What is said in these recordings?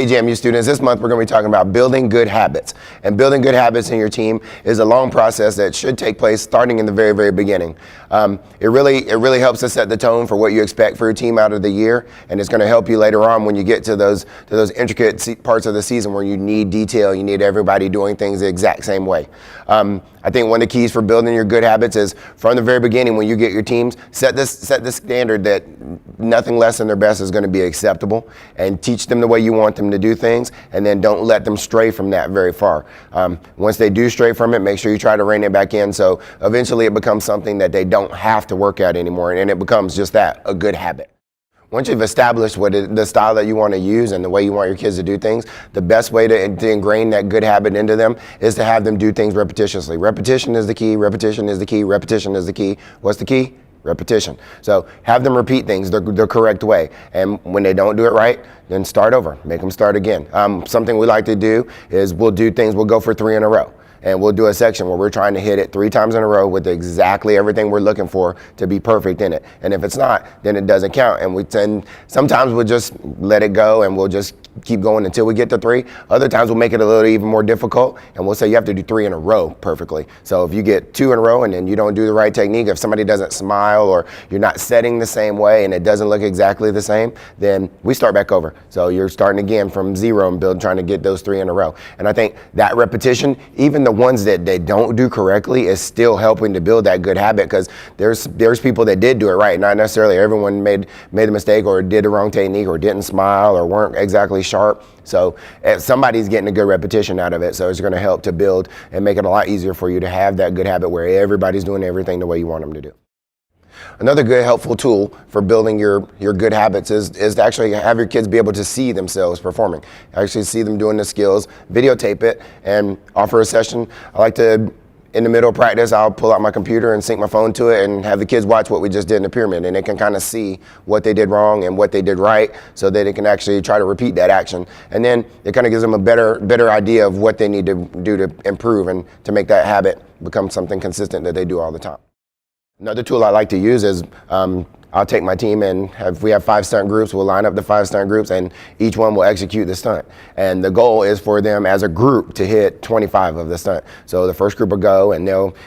Hey JMU students, this month we're going to be talking about building good habits. And building good habits in your team is a long process that should take place starting in the very, very beginning. It really helps to set the tone for what you expect for your team out of the year, and it's going to help you later on when you get to those intricate parts of the season where you need detail, you need everybody doing things the exact same way. I think one of the keys for building your good habits is from the very beginning when you get your teams, set this standard that nothing less than their best is going to be acceptable, and teach them the way you want them to do things, and then don't let them stray from that very far. Once they do stray from it, make sure you try to rein it back in so eventually it becomes something that they don't have to work at anymore, and it becomes just that, a good habit. Once you've established the style that you want to use and the way you want your kids to do things, the best way to ingrain that good habit into them is to have them do things repetitiously. Repetition is the key, repetition is the key, repetition is the key. What's the key? Repetition. So have them repeat things the correct way. And when they don't do it right, then start over. Make them start again. Something we like to do is we'll go for 3 in a row. And we'll do a section where we're trying to hit it 3 times in a row with exactly everything we're looking for to be perfect in it. And if it's not, then it doesn't count. And sometimes we'll just let it go and we'll just keep going until we get to 3. Other times we'll make it a little even more difficult and we'll say you have to do 3 in a row perfectly. So if you get 2 in a row and then you don't do the right technique, if somebody doesn't smile or you're not setting the same way and it doesn't look exactly the same, then we start back over. So you're starting again from 0 and trying to get those 3 in a row. And I think that repetition, even the ones that they don't do correctly, is still helping to build that good habit, because there's people that did do it right. Not necessarily everyone made a mistake or did the wrong technique or didn't smile or weren't exactly sharp. So somebody's getting a good repetition out of it. So it's going to help to build and make it a lot easier for you to have that good habit where everybody's doing everything the way you want them to do. Another good helpful tool for building your good habits is to actually have your kids be able to see themselves performing. Actually see them doing the skills, videotape it, and offer a session. I like to, in the middle of practice, I'll pull out my computer and sync my phone to it and have the kids watch what we just did in the pyramid, and they can kind of see what they did wrong and what they did right so that they can actually try to repeat that action. And then it kind of gives them a better idea of what they need to do to improve and to make that habit become something consistent that they do all the time. Another tool I like to use is I'll take my team and if we have 5 stunt groups, we'll line up the 5 stunt groups and each one will execute the stunt. And the goal is for them as a group to hit 25 of the stunt. So the first group will go and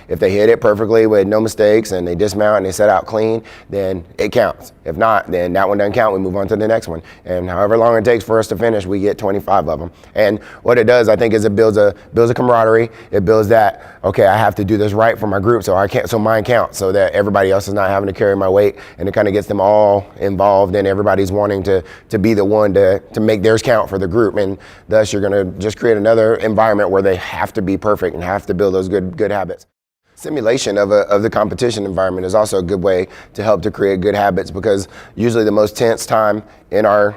if they hit it perfectly with no mistakes and they dismount and they set out clean, then it counts. If not, then that one doesn't count, we move on to the next one. And however long it takes for us to finish, we get 25 of them. And what it does, I think, is it builds a camaraderie. It builds that, okay, I have to do this right for my group so mine counts, so that everybody else is not having to carry my weight, and it kind of gets them all involved and everybody's wanting to be the one to make theirs count for the group. And thus you're going to just create another environment where they have to be perfect and have to build those good habits. Simulation of the competition environment is also a good way to help to create good habits, because usually the most tense time in our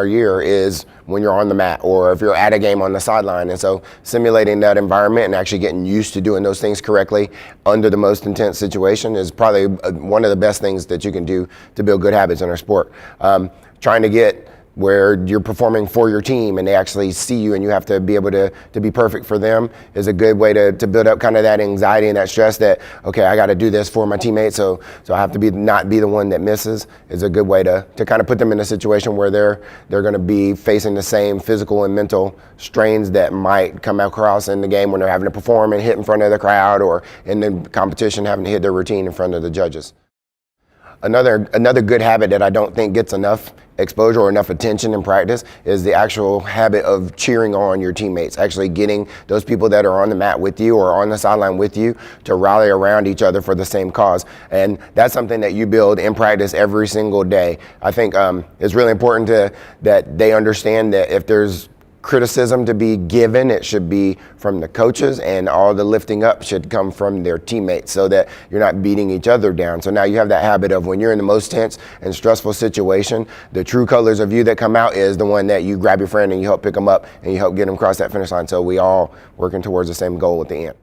year is when you're on the mat or if you're at a game on the sideline. And so simulating that environment and actually getting used to doing those things correctly under the most intense situation is probably one of the best things that you can do to build good habits in our sport. Trying to get where you're performing for your team and they actually see you and you have to be able to be perfect for them is a good way to build up kind of that anxiety and that stress that, okay, I got to do this for my teammates, so I have to not be the one that misses, is a good way to kind of put them in a situation where they're going to be facing the same physical and mental strains that might come across in the game when they're having to perform and hit in front of the crowd, or in the competition having to hit their routine in front of the judges. Another good habit that I don't think gets enough exposure or enough attention in practice is the actual habit of cheering on your teammates, actually getting those people that are on the mat with you or on the sideline with you to rally around each other for the same cause. And that's something that you build in practice every single day. I think it's really important that they understand that if there's criticism to be given, it should be from the coaches, and all the lifting up should come from their teammates, so that you're not beating each other down. So now you have that habit of, when you're in the most tense and stressful situation, the true colors of you that come out is the one that you grab your friend and you help pick them up and you help get them across that finish line, so we all working towards the same goal at the end.